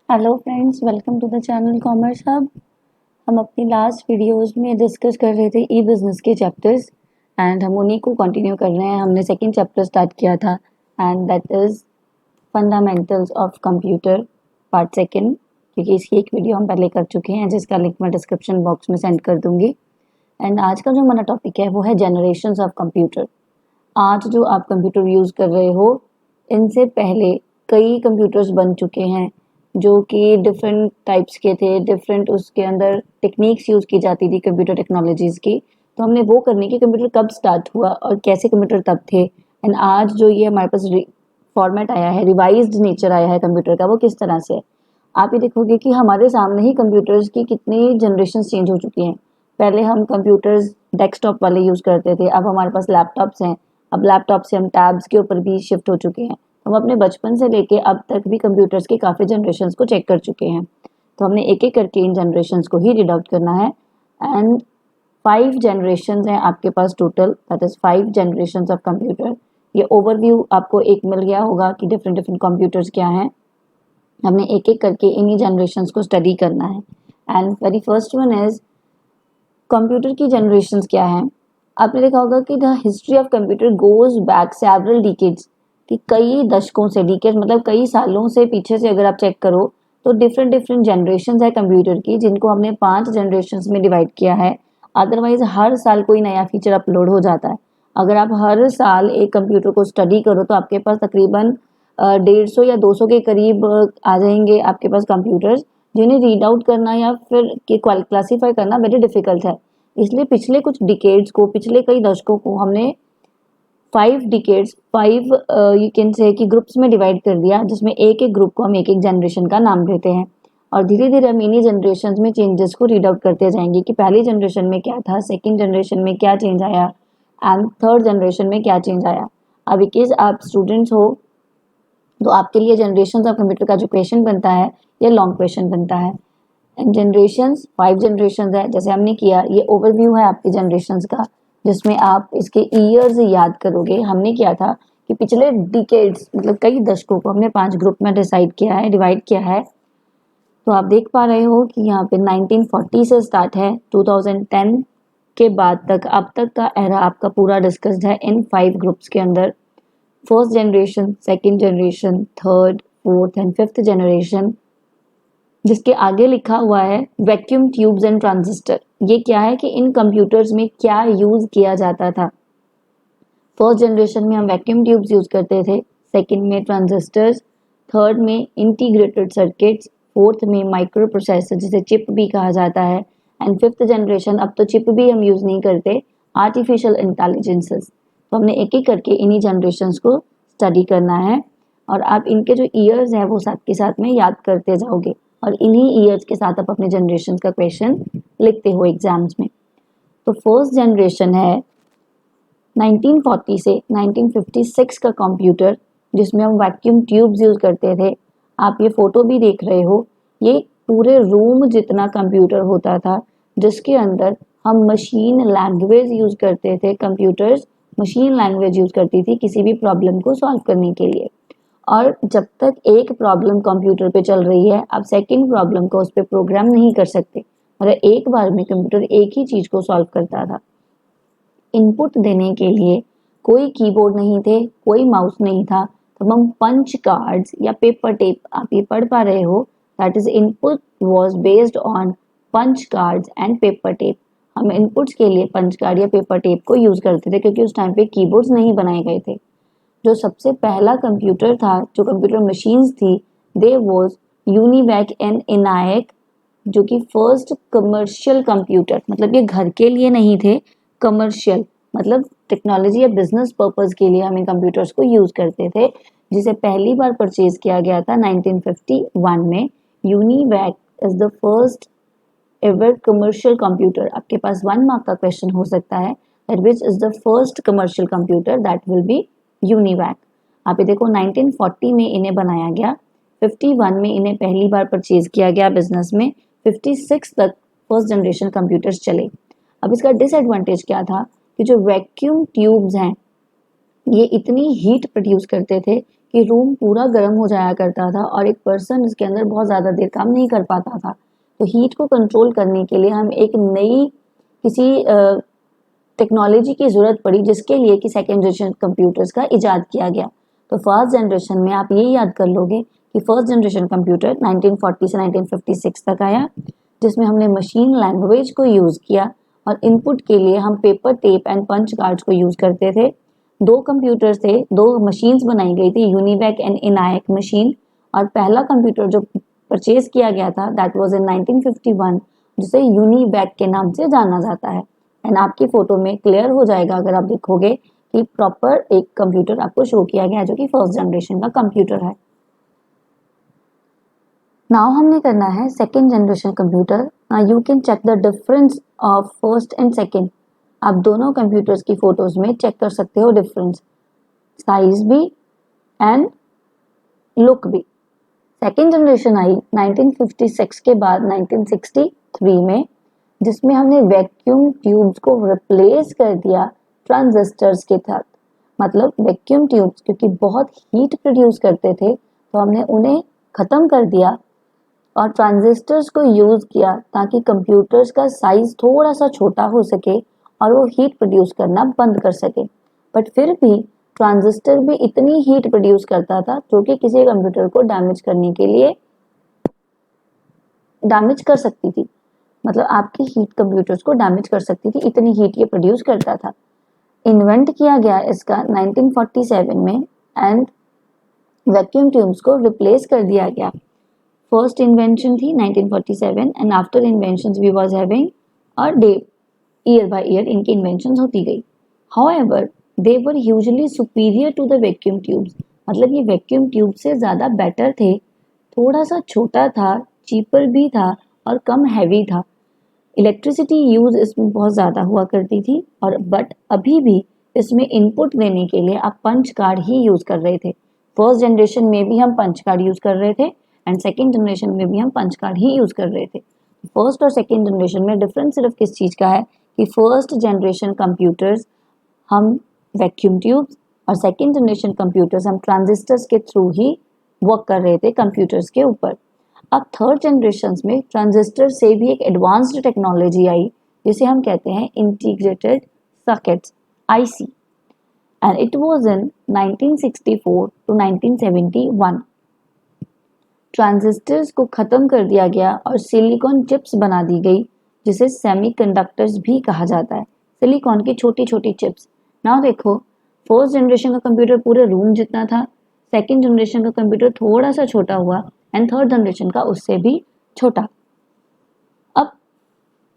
Hello friends, welcome to the channel commerce hub. हम अपनी last videos में discuss कर रहे थे ई बिज़नेस के चैप्टर्स एंड हम उन्हीं को कंटिन्यू कर रहे हैं। हमने सेकंड चैप्टर स्टार्ट किया था and that is fundamentals of computer part second, क्योंकि इसकी एक वीडियो हम पहले कर चुके हैं जिसका लिंक मैं डिस्क्रिप्शन बॉक्स में सेंड कर दूंगी। एंड आज का जो हमारा टॉपिक है वो है जनरेशन्स ऑफ कंप्यूटर। आज जो आप कंप्यूटर यूज़ कर रहे हो, इनसे पहले कई कंप्यूटर्स बन चुके हैं जो कि डिफरेंट टाइप्स के थे, डिफरेंट उसके अंदर टेक्निक्स यूज़ की जाती थी कंप्यूटर टेक्नोलॉजीज़ की। तो हमने वो करने की कंप्यूटर कब स्टार्ट हुआ और कैसे कंप्यूटर तब थे, एंड आज जो ये हमारे पास फॉर्मेट आया है, रिवाइज्ड नेचर आया है कंप्यूटर का, वो किस तरह से है। आप ये देखोगे कि हमारे सामने ही कंप्यूटर्स की कितनी जनरेशन चेंज हो चुकी हैं। पहले हम कंप्यूटर्स डेस्कटॉप वाले यूज़ करते थे, अब हमारे पास लैपटॉप्स हैं। अब लैपटॉप से हम टैब्स के ऊपर भी शिफ्ट हो चुके हैं। हम अपने बचपन से लेके अब तक भी कंप्यूटर्स के काफ़ी जनरेशन्स को चेक कर चुके हैं। तो हमने एक एक करके इन जनरेशन्स को ही रीड आउट करना है। एंड 5 जनरेशन्स हैं आपके पास total, that is 5 generations of computer. ये ओवरव्यू आपको एक मिल गया होगा कि डिफरेंट डिफरेंट कंप्यूटर्स क्या हैं। हमने एक एक करके इन्हीं जनरेशन्स को स्टडी करना है। And very first one is computer की जनरेशन्स क्या हैं। आपने देखा होगा कि the history of computer goes back several decades, कि कई दशकों से, डिकेड मतलब कई सालों से पीछे से अगर आप चेक करो तो डिफरेंट डिफरेंट जनरेशन्स है कंप्यूटर की, जिनको हमने 5 जनरेशन्स में डिवाइड किया है। अदरवाइज हर साल कोई नया फीचर अपलोड हो जाता है। अगर आप हर साल एक कंप्यूटर को स्टडी करो तो आपके पास तकरीबन 150 या 200 के करीब आ जाएंगे आपके पास कंप्यूटर्स, जिन्हें रीड आउट करना या फिर क्लासीफाई करना वेरी डिफिकल्ट है। इसलिए पिछले कुछ डिकेड्स को, पिछले कई दशकों को हमने 5 डिकेड्स, 5 यू कैन से कि ग्रुप्स में डिवाइड कर दिया, जिसमें एक एक ग्रुप को हम एक एक जनरेशन का नाम देते हैं। और धीरे धीरे हम इन्हीं जनरेशन में चेंजेस को रीड आउट करते जाएंगे कि पहली जनरेशन में क्या था, सेकेंड जनरेशन में क्या चेंज आया एंड थर्ड जनरेशन में क्या चेंज आया। अब बिकॉज आप स्टूडेंट्स हो तो आपके लिए जनरेशन ऑफ कंप्यूटर का जो क्वेश्चन बनता है ये लॉन्ग क्वेश्चन बनता है। एंड जनरेशन्स 5 जनरेशन्स है जैसे हमने किया। ये ओवरव्यू है आपकी जनरेशन्स का, जिसमें आप इसके ईयर्स याद करोगे। हमने किया था कि पिछले डिकेड्स मतलब कई दशकों को हमने 5 ग्रुप में डिसाइड किया है, डिवाइड किया है। तो आप देख पा रहे हो कि यहाँ पे 1940 से स्टार्ट है, 2010 के बाद तक अब तक का एरा आपका पूरा डिस्कस्ड है इन 5 ग्रुप्स के अंदर। First generation, second generation, third, fourth and fifth generation, जिसके आगे लिखा हुआ है वैक्यूम ट्यूब्स एंड ट्रांजिस्टर। ये क्या है कि इन कंप्यूटर्स में क्या यूज किया जाता था। फर्स्ट जनरेशन में हम वैक्यूम ट्यूब्स यूज करते थे, सेकंड में ट्रांजिस्टर्स, थर्ड में इंटीग्रेटेड सर्किट्स, फोर्थ में माइक्रो प्रोसेसर जिसे चिप भी कहा जाता है, एंड फिफ्थ जनरेशन अब तो चिप भी हम यूज नहीं करते, आर्टिफिशियल इंटेलिजेंसेस। तो हमने एक एक करके इन्हीं जनरेशन्स को स्टडी करना है और आप इनके जो ईयर्स हैं वो साथ के साथ में याद करते जाओगे और इन्हीं ईयर्स के साथ आप अपने जनरेशन का क्वेश्चन लिखते हो एग्जाम्स में। तो फर्स्ट जनरेशन है 1940 से 1956 का कंप्यूटर, जिसमें हम वैक्यूम ट्यूब्स यूज करते थे। आप ये फोटो भी देख रहे हो, ये पूरे रूम जितना कंप्यूटर होता था, जिसके अंदर हम मशीन लैंग्वेज यूज करते थे। कंप्यूटर्स मशीन लैंग्वेज यूज करती थी किसी भी प्रॉब्लम को सॉल्व करने के लिए। और जब तक एक प्रॉब्लम कंप्यूटर पे चल रही है, आप सेकंड प्रॉब्लम को उस पर प्रोग्राम नहीं कर सकते। मतलब एक बार में कंप्यूटर एक ही चीज को सॉल्व करता था। इनपुट देने के लिए कोई कीबोर्ड नहीं थे, कोई माउस नहीं था, तो हम पंच कार्ड्स या पेपर टेप, आप ये पढ़ पा रहे हो, that is input was based on punch cards and paper tape. हम इनपुट्स के लिए पंच कार्ड या पेपर टेप को यूज करते थे क्योंकि उस टाइम पे कीबोर्ड्स नहीं बनाए गए थे। जो सबसे पहला कंप्यूटर था, जो कंप्यूटर मशीन्स थी, दे वाज यूनिवैक एंड इनायक, जो कि फर्स्ट कमर्शियल कंप्यूटर, मतलब ये घर के लिए नहीं थे, कमर्शियल मतलब टेक्नोलॉजी या बिजनेस पर्पस के लिए हम इन कंप्यूटर्स को यूज करते थे, जिसे पहली बार परचेज किया गया था 1951 में। UNIVAC is the first ever commercial computer. आपके पास 1 मार्क का क्वेश्चन हो सकता है that which is the first commercial computer, that will be UNIVAC. आप ये देखो 1940 में इन्हें बनाया गया, 51 में इन्हें पहली बार परचेज किया गया बिजनेस में, 56 तक फर्स्ट जनरेशन कंप्यूटर्स चले। अब इसका डिसएडवांटेज क्या था कि जो वैक्यूम ट्यूब्स हैं ये इतनी हीट प्रोड्यूस करते थे कि रूम पूरा गर्म हो जाया करता था और एक पर्सन इसके अंदर बहुत ज़्यादा देर काम नहीं कर पाता था। तो हीट को कंट्रोल करने के लिए हम एक नई किसी टेक्नोलॉजी की ज़रूरत पड़ी, जिसके लिए कि सेकेंड जनरेशन कंप्यूटर्स का इजाद किया गया। तो फर्स्ट जनरेशन में आप ये याद कर लोगे कि फर्स्ट जनरेशन कंप्यूटर 1940 से 1956 तक आया, जिसमें हमने मशीन लैंग्वेज को यूज़ किया और इनपुट के लिए हम paper tape and punch cards को यूज़ करते थे। दो कंप्यूटर थे, दो मशीन्स बनाई गई थी, यूनिवैक एंड इनायक मशीन। और पहला कंप्यूटर जो परचेज किया गया था दैट वाज इन 1951, जिसे यूनिवैक के नाम से जाना जाता है। एंड आपकी फोटो में क्लियर हो जाएगा अगर आप देखोगे कि प्रॉपर एक कंप्यूटर आपको शो किया गया है जो कि फर्स्ट जनरेशन का कंप्यूटर है। नाउ हमने करना है second generation computer. Now you can check the difference of first and second. आप दोनों कंप्यूटर्स की फोटोज में चेक कर सकते हो डिफरेंस, साइज भी एंड लुक भी। सेकेंड जनरेशन आई 1956 के बाद 1963 में, जिसमें हमने वैक्यूम ट्यूब्स को रिप्लेस कर दिया ट्रांजिस्टर्स के साथ। मतलब वैक्यूम ट्यूब्स क्योंकि बहुत हीट प्रोड्यूस करते थे तो हमने उन्हें ख़त्म कर दिया और ट्रांजिस्टर्स को यूज़ किया ताकि कंप्यूटर्स का साइज थोड़ा सा छोटा हो सके और वो हीट प्रोड्यूस करना बंद कर सके। बट फिर भी ट्रांजिस्टर भी इतनी हीट प्रोड्यूस करता था जो कि किसी कंप्यूटर को डैमेज करने के लिए डैमेज कर सकती थी। मतलब आपकी हीट कंप्यूटर्स को डैमेज कर सकती थी, इतनी हीट ये प्रोड्यूस करता था। इन्वेंट किया गया इसका 1947 में एंड वैक्यूम ट्यूब्स को रिप्लेस कर दिया गया। फर्स्ट इन्वेंशन थी 1947 and after inventions we was having a day, year by year इनकी इन्वेंशंस होती गई। However they were hugely superior to the vacuum tubes. मतलब ये वैक्यूम ट्यूब से ज़्यादा बेटर थे, थोड़ा सा छोटा था, चीपर भी था और कम हैवी था। इलेक्ट्रिसिटी यूज़ इसमें बहुत ज़्यादा हुआ करती थी और बट अभी भी इसमें इनपुट देने के लिए आप पंच कार्ड ही यूज़ कर रहे थे। फर्स्ट जनरेशन में भी हम पंच कार्ड यूज़ कर रहे थे एंड सेकेंड जनरेशन में भी हम पंच कार्ड ही यूज़ कर रहे थे। फर्स्ट और सेकेंड जनरेशन में डिफरेंस सिर्फ किस चीज़ का है कि फर्स्ट जनरेशन कंप्यूटर्स हम वैक्यूम ट्यूब्स और सेकेंड जनरेशन कंप्यूटर्स हम ट्रांजिस्टर्स के थ्रू ही वर्क कर रहे थे कंप्यूटर्स के ऊपर। अब थर्ड जनरेशन में ट्रांजिस्टर से भी एक एडवांस्ड टेक्नोलॉजी आई जिसे हम कहते हैं integrated circuits, IC, and it was in 1964 to 1971। Transistors को ख़त्म कर दिया गया और सिलिकॉन चिप्स बना दी गई, जिसे सेमीकंडक्टर्स भी कहा जाता है। सिलिकॉन की छोटी छोटी चिप्स। नाउ देखो, फर्स्ट जनरेशन का कंप्यूटर पूरे रूम जितना था, सेकेंड जनरेशन का कंप्यूटर थोड़ा सा छोटा हुआ एंड थर्ड जनरेशन का उससे भी छोटा। अब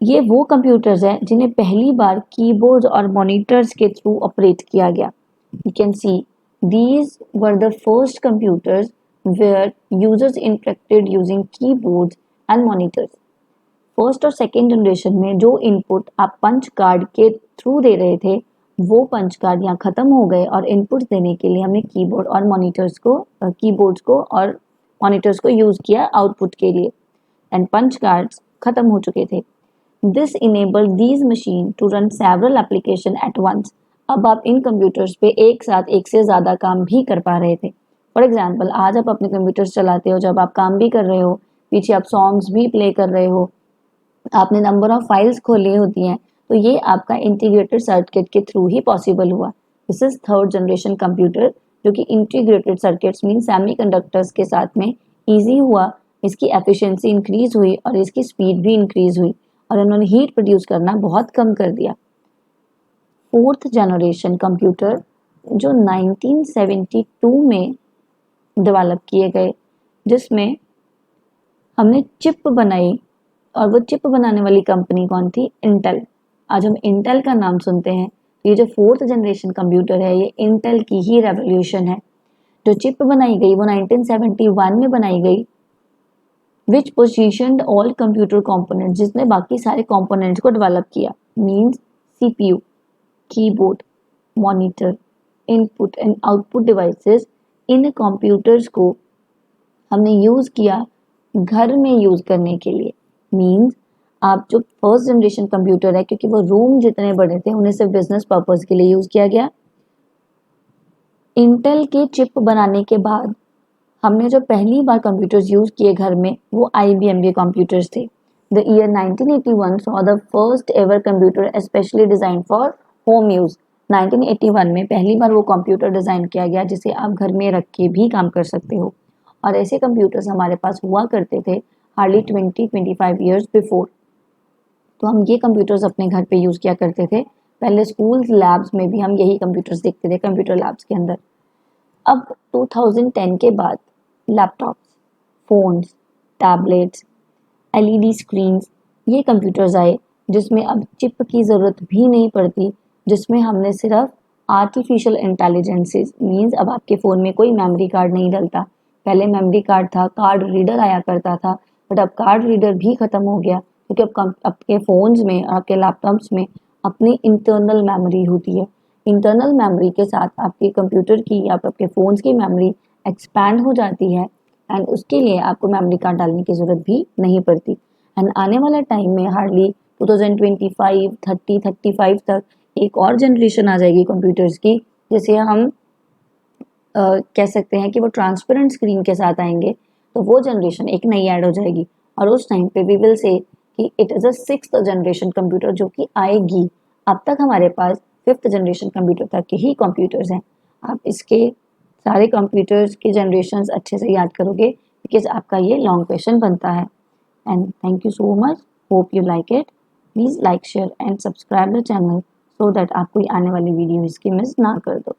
ये वो कंप्यूटर्स हैं जिन्हें पहली बार कीबोर्ड और मॉनिटर्स के थ्रू ऑपरेट किया गया। You can see these were the first computers where users interacted using keyboards and monitors. First और सेकेंड जनरेशन में जो इनपुट आप पंच कार्ड के थ्रू दे रहे थे वो पंच कार्ड यहाँ ख़त्म हो गए और इनपुट देने के लिए हमने कीबोर्ड और मॉनिटर्स को कीबोर्ड्स को और मॉनिटर्स को यूज़ किया आउटपुट के लिए एंड पंच कार्ड्स ख़त्म हो चुके थे। This enabled these machine to run several application at once. अब आप इन कंप्यूटर्स पे एक साथ एक से ज़्यादा काम भी कर पा रहे थे। फॉर एग्जाम्पल, आज आप अपने कंप्यूटर्स चलाते हो जब आप काम भी कर रहे हो, पीछे आप सॉन्ग्स भी प्ले कर रहे हो, आपने नंबर ऑफ फाइल्स खोली होती हैं, तो ये आपका इंटीग्रेटेड सर्किट के थ्रू ही पॉसिबल हुआ। This is third generation computer जो कि इंटीग्रेटेड सर्किट्स मीन सेमीकंडक्टर्स के साथ में इजी हुआ, इसकी एफिशिएंसी इंक्रीज हुई और इसकी स्पीड भी इंक्रीज हुई और इन्होंने हीट प्रोड्यूस करना बहुत कम कर दिया। फोर्थ जनरेशन कंप्यूटर जो 1972 में डेवलप किए गए, जिसमें हमने चिप बनाई और वो चिप बनाने वाली कंपनी कौन थी? इंटेल। आज हम इंटेल का नाम सुनते हैं, ये जो फोर्थ जनरेशन कंप्यूटर है ये इंटेल की ही रेवोल्यूशन है। जो चिप बनाई गई वो 1971 में बनाई गई, विच पोजीशनड ऑल कंप्यूटर कंपोनेंट्स, जिसने बाकी सारे कंपोनेंट्स को डेवलप किया। Means CPU, keyboard, monitor, input and output devices, in computers को हमने यूज़ किया घर में यूज़ करने के लिए। मींस आप जो फर्स्ट जनरेशन कंप्यूटर है, क्योंकि वो रूम जितने बड़े थे उन्हें सिर्फ बिजनेस पर्पस के लिए यूज़ किया गया। इंटेल के चिप बनाने के बाद हमने जो पहली बार कंप्यूटर्स यूज़ किए घर में वो IBM के कंप्यूटर्स थे। The year 1981 saw the first ever computer especially designed for home use। 1981 में पहली बार वो कंप्यूटर डिज़ाइन किया गया जिसे आप घर में रख के भी काम कर सकते हो, और ऐसे कंप्यूटर्स हमारे पास हुआ करते थे हार्डली 20-25 ईयर्स बिफोर। तो हम ये कंप्यूटर्स अपने घर पे यूज़ किया करते थे। पहले स्कूल लैब्स में भी हम यही कंप्यूटर्स देखते थे, कंप्यूटर लैब्स के अंदर। अब 2010 के बाद laptops, phones, tablets, LED screens, ये कंप्यूटर्स आए जिसमें अब चिप की ज़रूरत भी नहीं पड़ती, जिसमें हमने सिर्फ आर्टिफिशियल इंटेलिजेंसेस मीन्स अब आपके फ़ोन में कोई मेमोरी कार्ड नहीं डलता। पहले मेमोरी कार्ड था, कार्ड रीडर आया करता था, बट अब कार्ड रीडर भी ख़त्म हो गया क्योंकि अब आपके फ़ोन्स में और आपके लैपटॉप्स में अपनी इंटरनल मेमोरी होती है। इंटरनल मेमोरी के साथ आपके कंप्यूटर की या आपके फ़ोन्स की मेमोरी एक्सपैंड हो जाती है, एंड उसके लिए आपको मेमोरी कार्ड डालने की ज़रूरत भी नहीं पड़ती। एंड आने वाले टाइम में हार्डली 2025, 30, 35 तक एक और जनरेशन आ जाएगी कंप्यूटर्स की, जिसे हम कह सकते हैं कि वो ट्रांसपेरेंट स्क्रीन के साथ आएंगे। तो वो जनरेशन एक नई ऐड हो जाएगी, और उस टाइम पे वी विल से कि it is a 6th generation computer जो कि आएगी। अब तक हमारे पास 5th जनरेशन कंप्यूटर तक के ही कंप्यूटर्स हैं। आप इसके सारे कंप्यूटर्स के जनरेशन्स अच्छे से याद करोगे बिकॉज आपका ये लॉन्ग क्वेश्चन बनता है। And thank you so much, hope you like it. Please like, share and subscribe the channel so that आप कोई आने वाली वीडियो इसकी मिस ना कर दो।